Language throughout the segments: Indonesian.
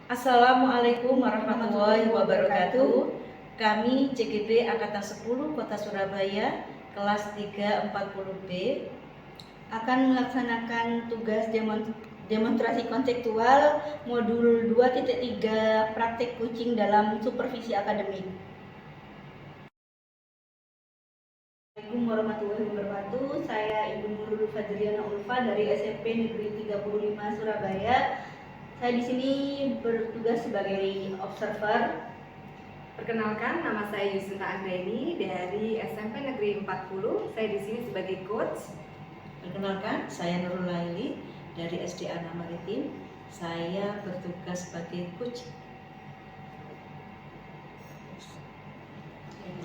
Assalamualaikum warahmatullahi wabarakatuh. Kami CGP Angkatan 10 Kota Surabaya, kelas 340B, akan melaksanakan tugas demonstrasi konseptual modul 2.3 praktik kucing dalam supervisi akademik. Assalamualaikum warahmatullahi wabarakatuh. Saya Ibu Nurul Fadriana Ulfa dari SMP Negeri 35 Surabaya. Saya di sini bertugas sebagai observer. Perkenalkan, nama saya Yusinta Anggraini dari SMP Negeri 40. Saya di sini sebagai coach. Perkenalkan, saya Nurul Laili dari SD Ana Maritim. Saya bertugas sebagai coach.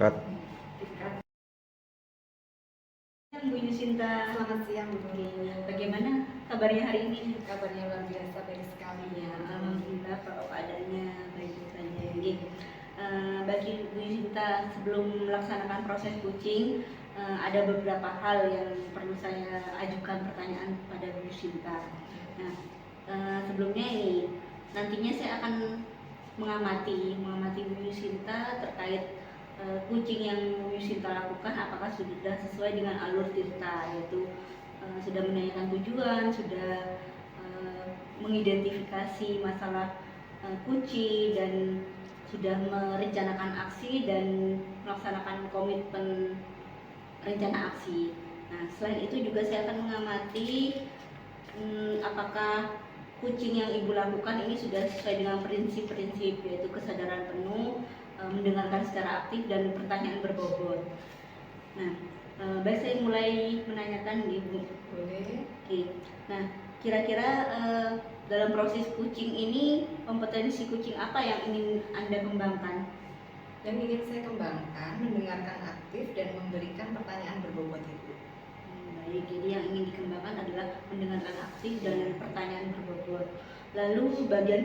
Cut. Bu Yusinta, Selamat siang Bu Nurul. Bagaimana kabarnya hari ini? Kabarnya luar biasa, baik sekali ya. Alhamdulillah, kalau keadaannya baik saja. Bagi Bu Yusinta, sebelum melaksanakan proses coaching, ada beberapa hal yang perlu saya ajukan pertanyaan kepada Bu Yusinta. Nah, sebelumnya ini nantinya saya akan mengamati Bu Yusinta terkait kucing yang Bu Yusinta lakukan, apakah sudah sesuai dengan alur tirta, yaitu sudah menanyakan tujuan, sudah mengidentifikasi masalah kucing, dan sudah merencanakan aksi dan melaksanakan komitmen rencana aksi. Nah, selain itu juga saya akan mengamati apakah kucing yang Ibu lakukan ini sudah sesuai dengan prinsip-prinsip, yaitu kesadaran penuh, mendengarkan secara aktif, dan pertanyaan berbobot. Nah, baik, saya mulai menanyakan Ibu. Boleh. Oke. Nah, kira-kira dalam proses coaching ini kompetensi kucing apa yang ingin Anda kembangkan? Yang ingin saya kembangkan, mendengarkan aktif dan memberikan pertanyaan berbobot itu. Baik, jadi yang ingin dikembangkan adalah mendengarkan aktif dan pertanyaan berbobot. Lalu bagian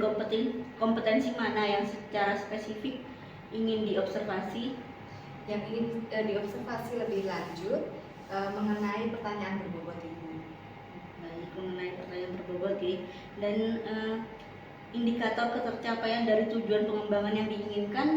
kompetensi mana yang secara spesifik ingin diobservasi? Yang ingin diobservasi lebih lanjut mengenai pertanyaan berbobot itu. Baik, mengenai pertanyaan berbobot, dan indikator ketercapaian dari tujuan pengembangan yang diinginkan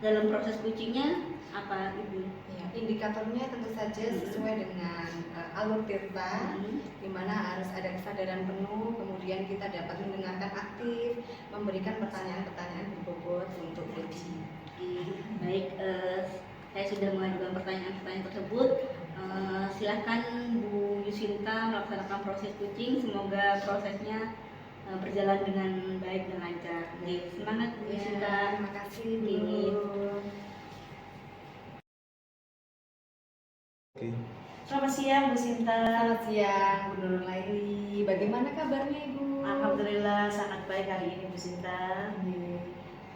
dalam proses coachingnya apa, Ibu? Ya, indikatornya tentu saja sesuai dengan alur tirta, di mana harus ada kesadaran penuh, kemudian kita dapat mendengarkan aktif, memberikan pertanyaan-pertanyaan berbobot untuk coaching. Baik, saya sudah mengajukan pertanyaan-pertanyaan tersebut. Silakan Bu Yusinta melaksanakan proses coaching. Semoga prosesnya berjalan dengan baik dan lancar. Semangat Bu Yusinta. Terima kasih Bu. Selamat siang Bu Sinta. Selamat siang Bu Nurul Laili. Bagaimana kabarnya Ibu? Alhamdulillah sangat baik hari ini Bu Sinta.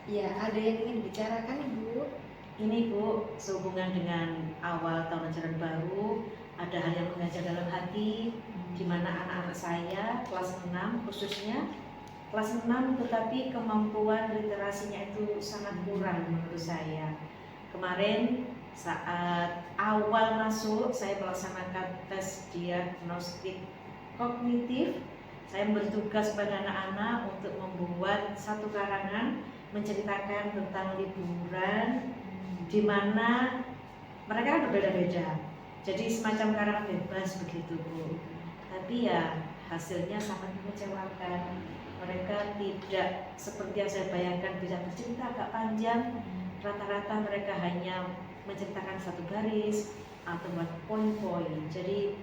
Ya, ada yang ingin dibicarakan Ibu? Ini Bu, sehubungan dengan awal tahun ajaran baru, ada hal yang mengajar dalam hati, di mana anak-anak saya kelas 6 khususnya kelas 6, tetapi kemampuan literasinya itu sangat kurang menurut saya. Kemarin saat awal masuk, saya melaksanakan tes diagnostik kognitif. Saya bertugas pada anak-anak untuk membuat satu karangan menceritakan tentang liburan, di mana mereka kan berbeda-beda. Jadi semacam karangan bebas begitu Bu. Tapi ya hasilnya sangat mengecewakan. Mereka tidak seperti yang saya bayangkan, bisa bercerita agak panjang. Rata-rata mereka hanya menceritakan satu garis atau buat poin-poin. Jadi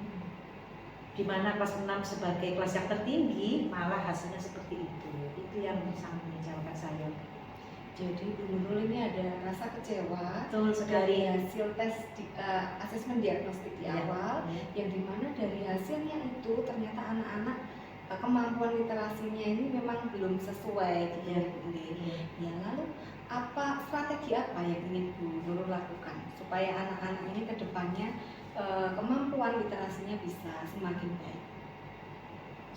di mana kelas 6 sebagai kelas yang tertinggi malah hasilnya seperti itu. Itu yang sangat mengecewakan saya. Jadi Bu Nurul ini ada rasa kecewa dari hasil tes asesmen diagnostik di awal, yang dimana dari hasilnya itu ternyata anak-anak kemampuan literasinya ini memang belum sesuai gitu. Ya, lalu strategi apa yang ingin Bu Nurul lakukan supaya anak-anak ini ke depannya kemampuan literasinya bisa semakin baik?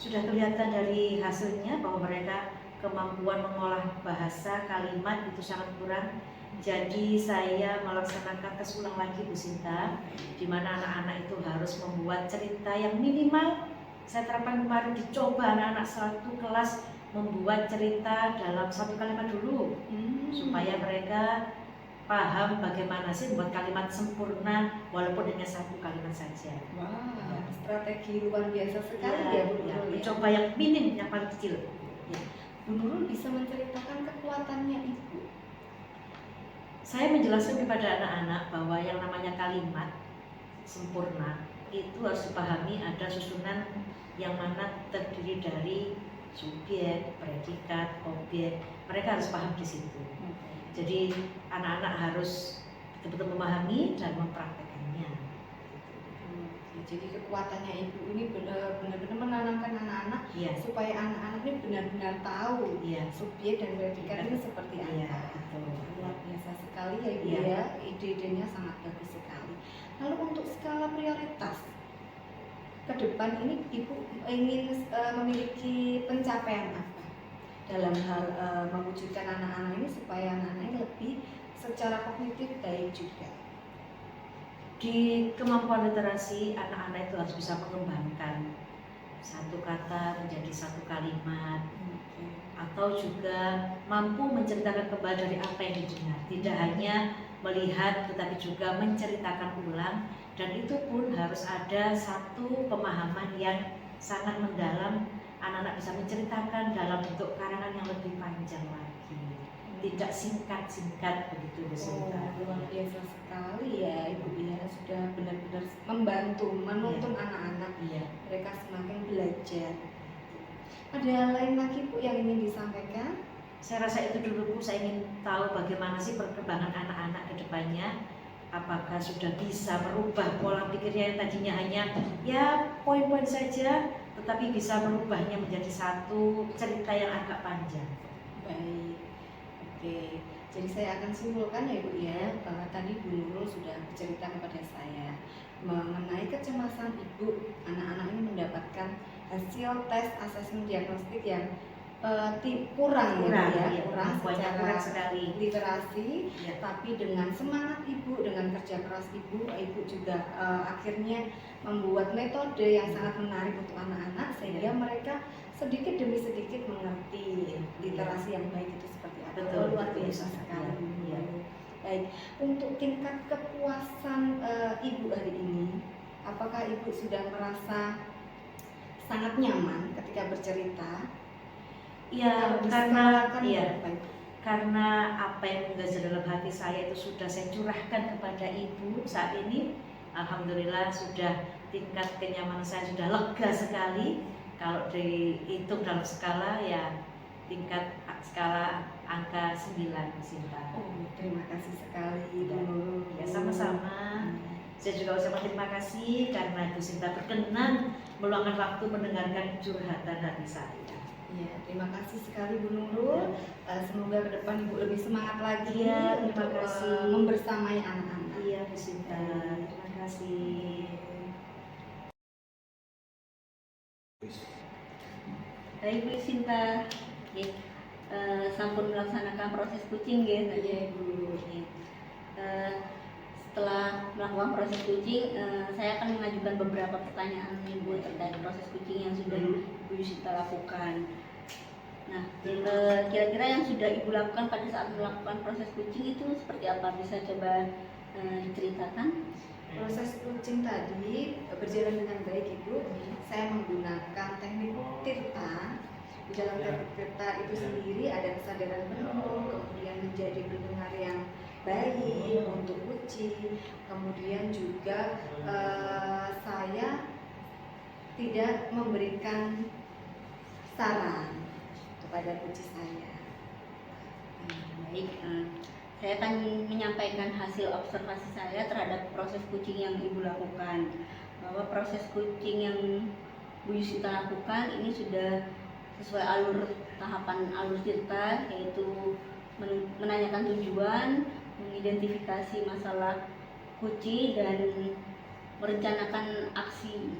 Sudah kelihatan dari hasilnya bahwa mereka kemampuan mengolah bahasa kalimat itu sangat kurang. Jadi saya melaksanakan tes ulang lagi Bu Sinta, di mana anak-anak itu harus membuat cerita yang minimal. Saya terapkan kemarin, dicoba anak-anak satu kelas membuat cerita dalam satu kalimat dulu supaya mereka paham bagaimana sih membuat kalimat sempurna walaupun hanya satu kalimat saja. Wah, strategi luar biasa sekali ya, Bu Nurul. Coba yang minim, yang paling kecil. Ya. Bu Nurul bisa menceritakan kekuatannya Ibu. Saya menjelaskan kepada anak-anak bahwa yang namanya kalimat sempurna itu harus dipahami ada susunan yang mana terdiri dari subjek, predikat, objek. Mereka harus paham di situ. Jadi anak-anak harus betul-betul memahami dan mempraktekannya. Jadi kekuatannya Ibu ini benar-benar menanamkan anak-anak supaya anak-anak ini benar-benar tahu subjek dan predikat ini seperti apa. Luar biasa sekali ya Ibu ya, ide-idenya sangat bagus sekali. Lalu untuk skala prioritas ke depan ini Ibu ingin memiliki pencapaian apa dalam hal mewujudkan anak-anak ini supaya anak-anak ini lebih secara kognitif baik juga? Di kemampuan literasi, anak-anak itu harus bisa mengembangkan satu kata menjadi satu kalimat, atau juga mampu menceritakan kembali dari apa yang didengar. Tidak hanya melihat tetapi juga menceritakan ulang, dan itu pun harus ada satu pemahaman yang sangat mendalam. Anak-anak bisa menceritakan dalam bentuk karangan yang lebih panjang lagi, tidak singkat-singkat begitu. Luar biasa sekali ya Ibu ya, sudah benar-benar membantu menuntun anak-anak mereka semakin belajar. Ada hal lain lagi Bu yang ingin disampaikan? Saya rasa itu dulu Bu, saya ingin tahu bagaimana sih perkembangan anak-anak ke depannya. Apakah sudah bisa merubah pola pikirnya yang tadinya hanya poin-poin saja, tetapi bisa merubahnya menjadi satu cerita yang agak panjang. Baik, oke. Jadi saya akan simpulkan ya Bu ya, bahwa tadi Bu Nurul sudah bercerita kepada saya mengenai kecemasan Ibu anak-anak ini mendapatkan hasil tes asesmen diagnostik yang kurang secara sekali literasi, tapi dengan semangat Ibu, dengan kerja keras Ibu juga akhirnya membuat metode yang sangat menarik untuk anak-anak sehingga mereka sedikit demi sedikit mengerti literasi yang baik itu seperti apa. Luar biasa sekali. Baik, untuk tingkat kepuasan Ibu hari ini, apakah Ibu sudah merasa sangat nyaman ketika bercerita? Karena apa yang menggajah dalam hati saya itu sudah saya curahkan kepada Ibu saat ini. Alhamdulillah sudah tingkat kenyamanan saya sudah lega sekali. Kalau dihitung dalam skala tingkat skala angka 9 Sinta. Terima kasih sekali Bu Nurul. Sama-sama. Saya juga ucapkan terima kasih karena Bu Sinta berkenan meluangkan waktu mendengarkan curhatan hati saya. Terima kasih sekali Bu Nurul. Semoga ke depan Ibu lebih semangat lagi untuk membersamai anak-anak. Bu Sinta. Terima kasih. Baik Bu Sinta, sampun melaksanakan proses kucing ya. Bu. Setelah melakukan proses kucing, saya akan mengajukan beberapa pertanyaan Ibu terkait proses kucing yang sudah Ibu Sinta lakukan. Nah, kira-kira yang sudah Ibu lakukan pada saat melakukan proses kucing itu seperti apa? Bisa coba diceritakan? Proses kucing tadi berjalan dengan baik Ibu. Saya menggunakan teknik tirta. Di dalam teknik tirta itu sendiri ada kesadaran penuh, kemudian menjadi pendengar yang baik untuk kucing. Kemudian juga saya tidak memberikan saran kepada kucing saya. Baik, saya akan menyampaikan hasil observasi saya terhadap proses kucing yang Ibu lakukan. Bahwa proses kucing yang Bu Yusita lakukan ini sudah sesuai tahapan alur tirta, yaitu menanyakan tujuan, mengidentifikasi masalah kucing dan merencanakan aksi,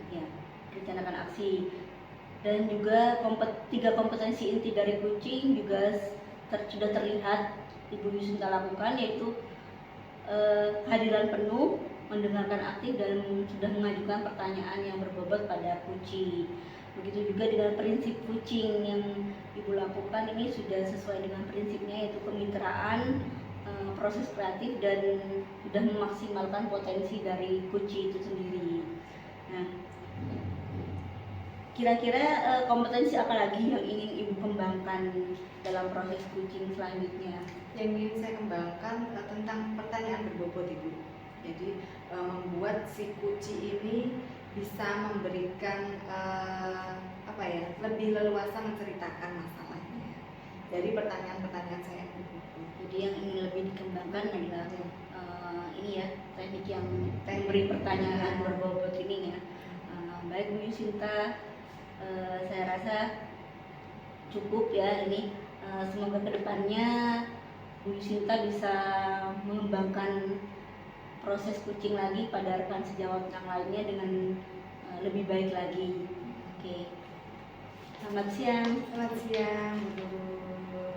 dan juga 3 kompetensi inti dari kucing juga sudah terlihat Ibu Yusita lakukan, yaitu kehadiran penuh, mendengarkan aktif dan sudah mengajukan pertanyaan yang berbobot pada Puci. Begitu juga dengan prinsip coaching yang Ibu lakukan, ini sudah sesuai dengan prinsipnya, yaitu kemitraan, proses kreatif, dan sudah memaksimalkan potensi dari Puci itu sendiri. Nah, kira-kira kompetensi apa lagi yang ingin Ibu kembangkan dalam proses coaching selanjutnya? Yang ingin saya kembangkan tentang pertanyaan berbobot, Ibu. Jadi membuat si Puci ini bisa memberikan lebih leluasa menceritakan masalahnya dari pertanyaan-pertanyaan saya yang berbobot. Jadi yang ingin lebih dikembangkan adalah ini ya, teknik yang memberi pertanyaan berbobot ini ya. Baik Bu Yusinta, saya rasa cukup ya ini. Semoga kedepannya Bu Yusinta bisa mengembangkan proses coaching lagi pada rekan sejawat yang lainnya dengan lebih baik lagi. Oke. Selamat siang. Selamat siang, Bu.